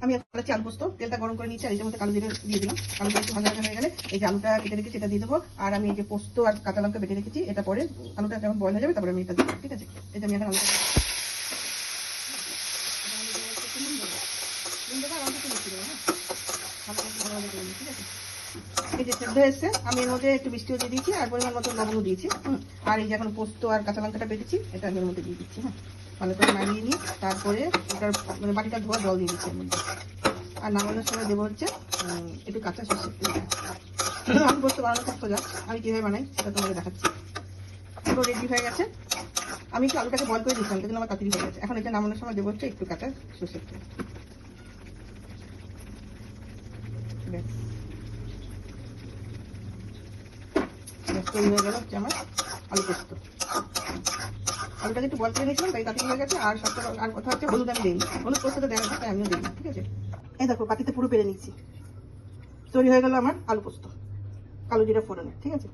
আমি এখন আলু পোস্ত, তেলটা গরম করে নিয়েছি আর এটার মধ্যে কালো জিরে দিয়ে দিলাম। কালো জিরে একটু ভাজা ভাজা হয়ে গেলে এই যে আলুটা কেটে রেখেছি এটা দিয়ে দেবো। আর আমি এই যে পোস্ত আর কাঁচা লঙ্কা বেটে রেখেছি এটা পরে আলুটা যখন বয়েল হয়ে যাবে তারপরে আমি এটা দিই। ঠিক আছে, এটা আমি এখন আলুটা ঠিক আছে। এই যে সেদ্ধ হয়েছে, আমি এর মধ্যে একটু মিষ্টিও দিয়ে দিয়েছি আর পরিমাণ মতো লবণও দিয়েছি। আর এই যে এখন পোস্ত আর কাঁচা লঙ্কাটা বেটেছি এটা আমি এর মধ্যে দিয়ে দিচ্ছি। হ্যাঁ, ভালো করে মাখিয়ে নিয়ে তারপরে ওটার মানে বাটিটা ধোয়া জল দিয়ে দিচ্ছি এর মধ্যে। আর নামানোর সময় দেবো হচ্ছে একটু কাঁচা সরষের তেল। আমি পোস্ত বানানো খুব সোজা, আমি কীভাবে বানাই সেটা তোমাকে দেখাচ্ছি। পুরো রেডি হয়ে গেছে, আমি একটু আলুটাকে বয়েল করে দিচ্ছিলাম কিন্তু আমার তাড়াতাড়ি হয়ে গেছে। এখন এটা নামানোর সময় দেবো হচ্ছে একটু কাঁচা সরষের তেল। তৈরি হয়ে গেল হচ্ছে আমার আলু পোস্ত। আলুটাকে একটু বয়েল করে নিয়েছিলাম তাই তাড়াতাড়ি হয়ে গেছে। আর সবটা আর কথা হচ্ছে হলুদ আমি দিইনি, হলুদ পোস্তটা দেওয়া তাই আমিও দিইনি। ঠিক আছে, এই দেখো পাতিতে পুরো পেরে নিচ্ছি। তৈরি হয়ে গেল আমার আলু পোস্ত কালো জিরা ফোড়নে। ঠিক আছে।